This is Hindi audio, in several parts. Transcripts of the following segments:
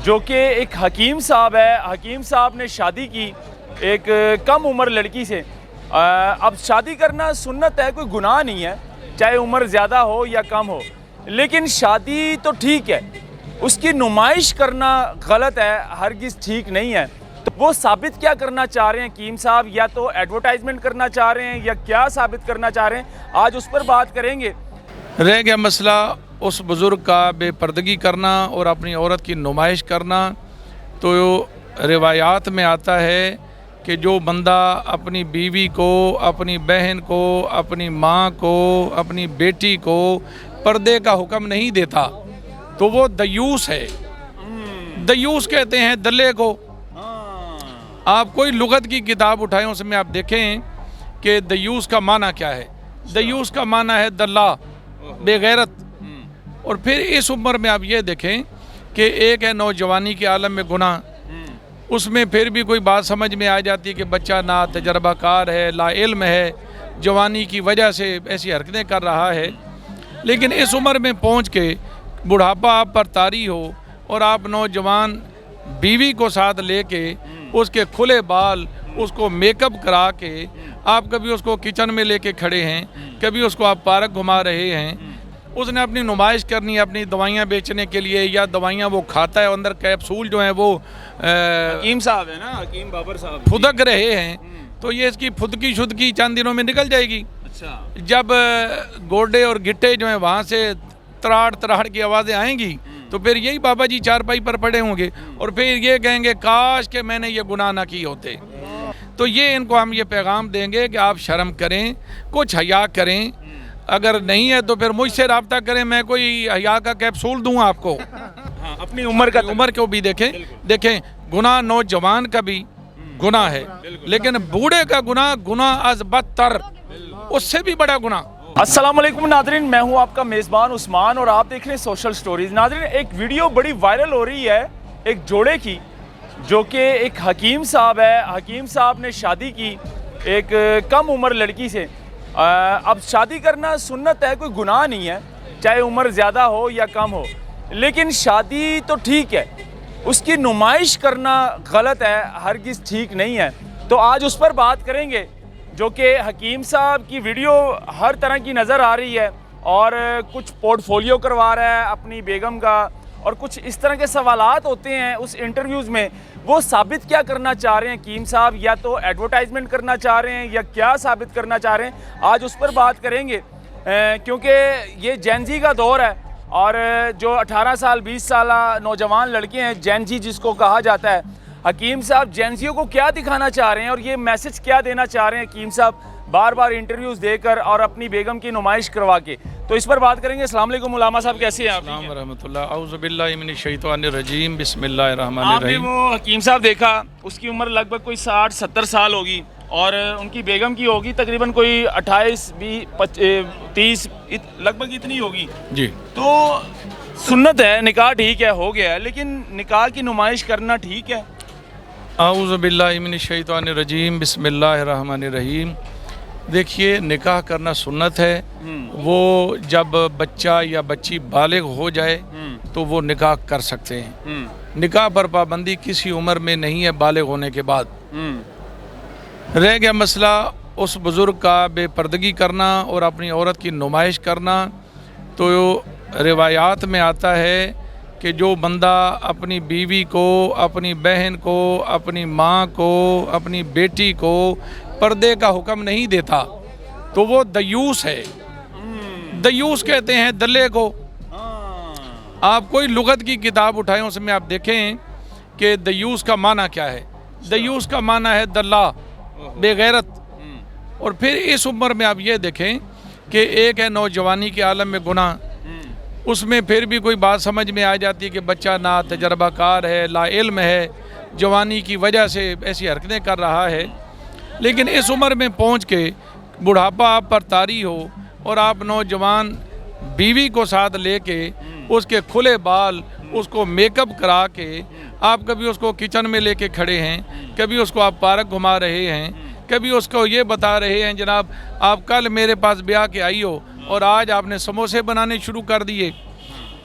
जो कि एक हकीम साहब है। हकीम साहब ने शादी की एक कम उम्र लड़की से। अब शादी करना सुन्नत है, कोई गुनाह नहीं है, चाहे उम्र ज़्यादा हो या कम हो, लेकिन शादी तो ठीक है, उसकी नुमाइश करना गलत है, हरगिज़ ठीक नहीं है। तो वो साबित क्या करना चाह रहे हैं हकीम साहब, या तो एडवर्टाइजमेंट करना चाह रहे हैं या क्या साबित करना चाह रहे हैं, आज उस पर बात करेंगे। रह गया मसला उस बुज़ुर्ग का बेपर्दगी करना और अपनी औरत की नुमाइश करना। तो रिवायात में आता है कि जो बंदा अपनी बीवी को, अपनी बहन को, अपनी माँ को, अपनी बेटी को पर्दे का हुक्म नहीं देता तो वो दयूस है। दयूस कहते हैं दल्ले को। आप कोई लुगत की किताब उठाएं, उसमें आप देखें कि दयूस का माना क्या है। दयूस का माना है दल्ला, बेगैरत। और फिर इस उम्र में आप ये देखें कि एक है नौजवानी के आलम में गुनाह, उसमें फिर भी कोई बात समझ में आ जाती है कि बच्चा ना तजर्बाकार है, ला इल्म है, जवानी की वजह से ऐसी हरकतें कर रहा है। लेकिन इस उम्र में पहुंच के बुढ़ापा आप पर तारी हो और आप नौजवान बीवी को साथ लेके उसके खुले बाल, उसको मेकअप करा के आप कभी उसको किचन में लेके खड़े हैं, कभी उसको आप पार्क घुमा रहे हैं। उसने अपनी नुमाइश करनी है अपनी दवाइयाँ बेचने के लिए, या दवाइयाँ वो खाता है, अंदर कैप्सूल जो हैं वो हकीम साहब है ना, हकीम बाबर साहब फुदक रहे हैं, तो ये इसकी फुदकी शुदकी चंद दिनों में निकल जाएगी। अच्छा, जब गोडे और गिट्टे जो हैं वहाँ से तराड़ तराड़ की आवाज़ें आएंगी तो फिर यही बाबा जी चारपाई पर पड़े होंगे और फिर ये कहेंगे काश के मैंने ये गुनाह ना किए होते। तो ये इनको हम ये पैगाम देंगे कि आप शर्म करें, कुछ हया करें। अगर नहीं है तो फिर मुझसे रब्ता करें, मैं कोई हया का कैप्सूल दूं आपको। हाँ, अपनी उम्र को भी देखें गुनाह नौजवान का भी गुनाह है, लेकिन बूढ़े का गुनाह अज बदतर, उससे भी बड़ा गुनाह। अस्सलाम वालेकुम नाज़रीन, मैं हूं आपका मेज़बान उस्मान और आप देख रहे हैं सोशल स्टोरीज़। नाज़रीन, एक वीडियो बड़ी वायरल हो रही है एक जोड़े की, जो कि एक हकीम साहब है। हकीम साहब ने शादी की एक कम उम्र लड़की से। अब शादी करना सुन्नत है, कोई गुनाह नहीं है, चाहे उम्र ज़्यादा हो या कम हो, लेकिन शादी तो ठीक है, उसकी नुमाइश करना गलत है, हरगिज़ ठीक नहीं है। तो आज उस पर बात करेंगे, जो कि हकीम साहब की वीडियो हर तरह की नज़र आ रही है और कुछ पोर्टफोलियो करवा रहा है अपनी बेगम का, और कुछ इस तरह के सवालात होते हैं उस इंटरव्यूज़ में। वो साबित क्या करना चाह रहे हैं हकीम साहब, या तो एडवर्टाइजमेंट करना चाह रहे हैं या क्या साबित करना चाह रहे हैं, आज उस पर बात करेंगे। क्योंकि ये जैनजी का दौर है और जो 18 साल 20 साल नौजवान लड़के हैं, जैनजी जिसको कहा जाता है, हकीम साहब जैनजियों को क्या दिखाना चाह रहे हैं और ये मैसेज क्या देना चाह रहे हैं हकीम साहब बार बार इंटरव्यूज़ देकर और अपनी बेगम की नुमाइश करवा के। तो इस पर बात करेंगे। अस्सलाम वालेकुम उलामा साहब, कैसे हैं आप? रहमतुल्लाह, औज़ु बिल्लाहि मिनश शैतानिर रजीम, बिस्मिल्लाहिर रहमानिर आपने रहीम। वो हकीम साहब देखा, उसकी उम्र लगभग कोई 60-70 साल होगी और उनकी बेगम की होगी तकरीबन कोई 28, 20, 30 लगभग इतनी होगी जी। तो सुन्नत है, निकाह ठीक है, हो गया है, लेकिन निकाह की नुमाइश करना ठीक है? औज़ु बिल्लाहि मिनश शैतानिर रजीम, बिस्मिल्लाहिर रहमानिर रहीम। देखिए, निकाह करना सुन्नत है। वो जब बच्चा या बच्ची बालिग हो जाए तो वो निकाह कर सकते हैं। निकाह पर पाबंदी किसी उम्र में नहीं है बालिग होने के बाद। रह गया मसला उस बुज़ुर्ग का बेपर्दगी करना और अपनी औरत की नुमाइश करना। तो रिवायात में आता है कि जो बंदा अपनी बीवी को, अपनी बहन को, अपनी माँ को, अपनी बेटी को पर्दे का हुक्म नहीं देता तो वो दयूस है। दयूस कहते हैं दल्ले को। आप कोई लुगत की किताब उठाएं, उसमें आप देखें कि दयूस का माना क्या है। दयूस का माना है दल्ला, बेगैरत। और फिर इस उम्र में आप ये देखें कि एक है नौजवानी के आलम में गुनाह, उसमें फिर भी कोई बात समझ में आ जाती है कि बच्चा ना तजर्बाकार है, ला इल्म है, जवानी की वजह से ऐसी हरकतें कर रहा है। लेकिन इस उम्र में पहुंच के बुढ़ापा आप पर तारी हो और आप नौजवान बीवी को साथ लेके उसके खुले बाल, उसको मेकअप करा के आप कभी उसको किचन में लेके खड़े हैं, कभी उसको आप पार्क घुमा रहे हैं, कभी उसको ये बता रहे हैं जनाब आप कल मेरे पास ब्याह के आई हो और आज आपने समोसे बनाने शुरू कर दिए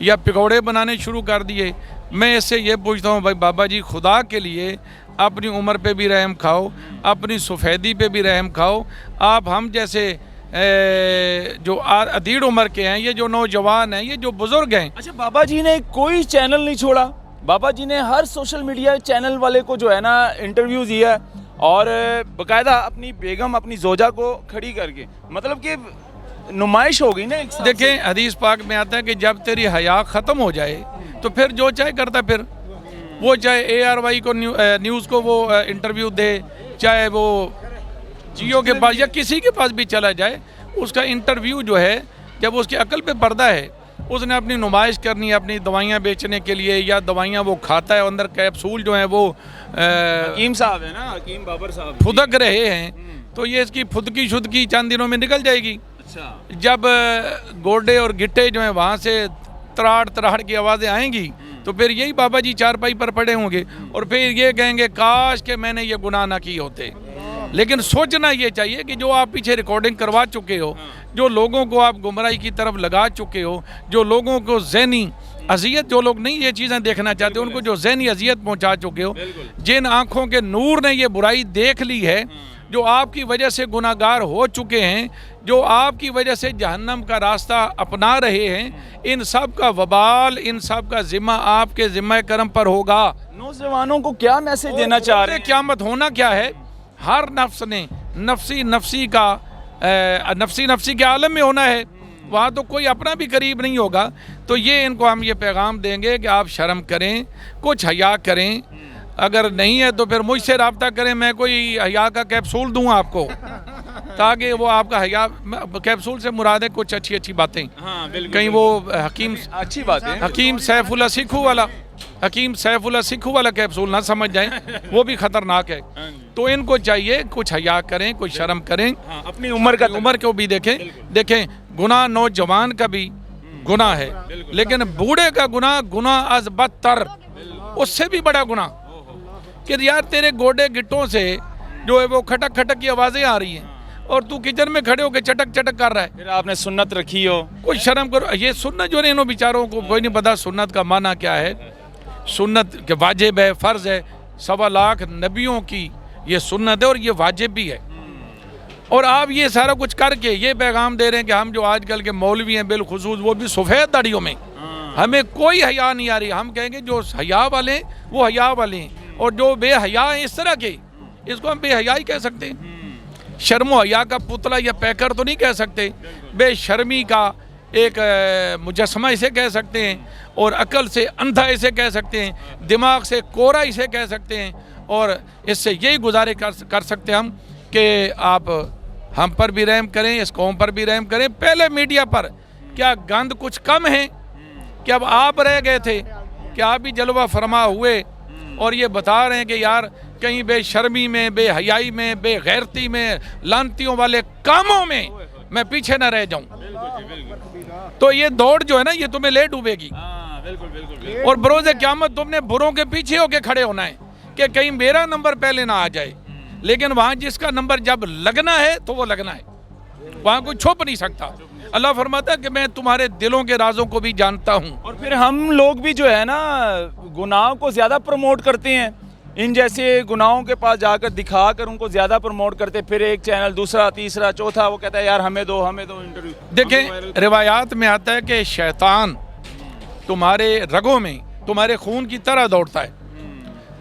या पकौड़े बनाने शुरू कर दिए, मैं इससे ये पूछता हूँ भाई बाबा जी, खुदा के लिए अपनी उम्र पे भी रहम खाओ, अपनी सफ़ेदी पे भी रहम खाओ। आप हम जैसे जो अधीड़ उम्र के हैं, ये जो नौजवान हैं, ये जो बुज़ुर्ग हैं। अच्छा, बाबा जी ने कोई चैनल नहीं छोड़ा, बाबा जी ने हर सोशल मीडिया चैनल वाले को जो है ना इंटरव्यू दिया और बाकायदा अपनी बेगम, अपनी जोजा को खड़ी करके, मतलब कि नुमाइश हो गई ना एक। देखें, हदीस पाक में आता है कि जब तेरी हया ख़त्म हो जाए तो फिर जो चाहे करता, फिर वो चाहे ARY को न्यूज़ को वो इंटरव्यू दे, चाहे वो जियो के पास या किसी के पास भी चला जाए, उसका इंटरव्यू जो है, जब उसकी अकल पे पर्दा है, उसने अपनी नुमाइश करनी है अपनी दवाइयाँ बेचने के लिए, या दवाइयाँ वो खाता है, अंदर कैप्सूल जो है वो हकीम साहब है ना, हकीम बाबर साहब फुदक रहे हैं, तो ये इसकी फुदकी शुदकी चंद दिनों में निकल जाएगी। अच्छा, जब गोडे और गिट्टे जो हैं वहाँ से तराड़ तराड़ की आवाज़ें आएंगी, तो फिर यही बाबा जी चारपाई पर पड़े होंगे और फिर ये कहेंगे काश के मैंने ये गुनाह ना किए होते। लेकिन सोचना ये चाहिए कि जो आप पीछे रिकॉर्डिंग करवा चुके हो, जो लोगों को आप गुमराही की तरफ लगा चुके हो, जो लोगों को ज़हनी अजियत, जो लोग नहीं ये चीज़ें देखना चाहते, उनको जो ज़हनी अजियत पहुंचा चुके हो, जिन आँखों के नूर ने ये बुराई देख ली है, जो आपकी वजह से गुनाहगार हो चुके हैं, जो आपकी वजह से जहन्नम का रास्ता अपना रहे हैं, इन सब का वबाल, इन सब का ज़िम्मा आपके ज़िम्मा करम पर होगा। नौजवानों को क्या मैसेज देना चाह रहे हैं? क़यामत होना क्या है, हर नफ्स ने नफसी नफसी के आलम में होना है, वहाँ तो कोई अपना भी करीब नहीं होगा। तो ये इनको हम ये पैगाम देंगे कि आप शर्म करें, कुछ हया करें, अगर नहीं है तो फिर मुझसे रब्ता करें, मैं कोई हया का कैप्सूल दूँ आपको, ताकि वो आपका हया, कैप्सूल से मुराद है कुछ अच्छी अच्छी बातें। हाँ, बिल्कुल, कहीं वो हकीम, अच्छी बात है, हकीम सैफुल्ला सिखू वाला, हकीम सैफुल्ला सिखू वाला कैप्सूल ना समझ जाएं, वो भी खतरनाक है। तो इनको चाहिए कुछ हया करें, कुछ शर्म करें, अपनी उम्र को भी देखें। देखें, गुनाह नौजवान का भी गुनाह है, लेकिन बूढ़े का गुनाह अज बदतर, उससे भी बड़ा गुनाह कि यार तेरे गोडे गिट्टों से जो है वो खटक खटक की आवाज़ें आ रही हैं और तू किचन में खड़े होकर चटक चटक कर रहा है। फिर आपने सुन्नत रखी हो, कोई शर्म करो। ये सुन्नत जो है, इन बेचारों को कोई नहीं पता सुन्नत का माना क्या है। सुन्नत के वाजिब है, फ़र्ज़ है, 1.25 लाख नबियों की ये सुन्नत है और ये वाजिब भी है। और आप ये सारा कुछ करके ये पैगाम दे रहे हैं कि हम जो आजकल के मौलवी हैं, बिलखुसूस वो भी सफ़ेद दाढ़ियों में, हमें कोई हया नहीं आ रही। हम कहेंगे जो हया वाले वो हया वाले हैं, और जो बेहया हैं इस तरह के, इसको हम बेहया ही कह सकते हैं। शर्मो हया का पुतला या पैकर तो नहीं कह सकते, बेशर्मी का एक मुजस्समा इसे कह सकते हैं, और अकल से अंधा इसे कह सकते हैं, दिमाग से कोरा इसे कह सकते हैं। और इससे यही गुजारे कर सकते हम कि आप हम पर भी रहम करें, इस कौम पर भी रहम करें। पहले मीडिया पर क्या गंद कुछ कम है कि अब आप रह गए थे, कि आप भी जलवा फरमा हुए और ये बता रहे हैं कि यार कहीं बेशर्मी में, बेहयाई में, बेगैरती में, लानतियों वाले कामों में मैं पीछे ना रह जाऊं। तो ये दौड़ जो है ना, ये तुम्हें ले डूबेगी। और बरोज़े क़यामत तुमने बुरों के पीछे होके खड़े होना है कि कहीं मेरा नंबर पहले ना आ जाए। लेकिन वहाँ जिसका नंबर जब लगना है तो वो लगना है, वहाँ कोई छुप नहीं सकता। अल्लाह फरमाता है कि मैं तुम्हारे दिलों के राजों को भी जानता हूँ। और फिर हम लोग भी जो है ना गुनाहों को ज़्यादा प्रमोट करते हैं, इन जैसे गुनाहों के पास जाकर दिखा कर उनको ज़्यादा प्रमोट करते, फिर एक चैनल दूसरा तीसरा चौथा वो कहता है यार हमें दो इंटरव्यू। देखें, रिवायात में आता है कि शैतान तुम्हारे रगों में, तुम्हारे खून की तरह दौड़ता है।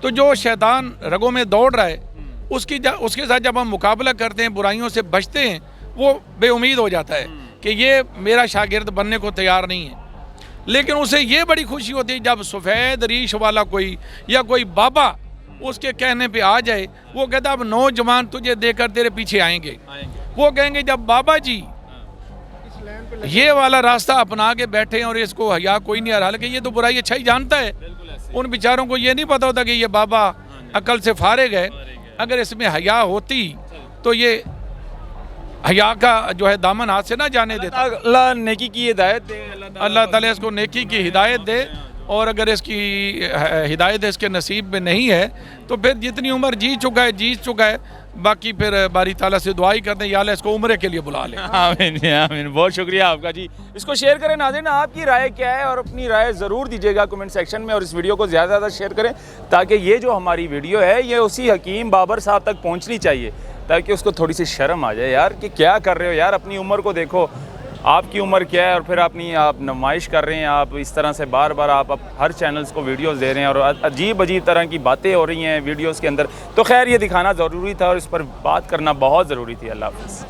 तो जो शैतान रगों में दौड़ रहा है, उसके साथ जब हम मुकाबला करते हैं, बुराइयों से बचते हैं, वो बेउम्मीद हो जाता है कि ये मेरा शागिर्द बनने को तैयार नहीं है। लेकिन उसे ये बड़ी खुशी होती है जब सफ़ेद रीश वाला कोई या कोई बाबा उसके कहने पे आ जाए, वो कहता अब नौजवान तुझे देकर तेरे पीछे आएंगे। वो कहेंगे जब बाबा जी ये वाला रास्ता अपना के बैठे हैं और इसको हया कोई नहीं आ रहा, हालांकि ये तो बुराई अच्छा ही जानता है, उन बेचारों को ये नहीं पता होता कि ये बाबा अकल से फारिग है। अगर इसमें हया होती तो ये हया का जो है दामन हाथ से ना जाने देता। अल्लाह नेकी की हिदायत दे, अल्लाह ताला इसको नेकी की हिदायत दे। और अगर इसकी हिदायत इसके नसीब में नहीं है तो फिर जितनी उम्र जी चुका है बाकी फिर बारी ताला से दुआ ही करते हैं, या अल्लाह इसको उम्रे के लिए बुला ले। आमीन जी, आमीन। बहुत शुक्रिया आपका जी। इसको शेयर करें नाज़रीन, आपकी राय क्या है और अपनी राय ज़रूर दीजिएगा कमेंट सेक्शन में, और इस वीडियो को ज़्यादा से ज़्यादा शेयर करें ताकि ये जो हमारी वीडियो है ये उसी हकीम बाबर साहब तक पहुँचनी चाहिए, ताकि उसको थोड़ी सी शर्म आ जाए यार कि क्या कर रहे हो यार, अपनी उम्र को देखो, आपकी उम्र क्या है और फिर अपनी आप नुमाइश कर रहे हैं, आप इस तरह से बार बार आप हर चैनल्स को वीडियोस दे रहे हैं और अजीब अजीब तरह की बातें हो रही हैं वीडियोस के अंदर। तो खैर ये दिखाना ज़रूरी था और इस पर बात करना बहुत ज़रूरी थी। अल्लाह हाफ़िज़।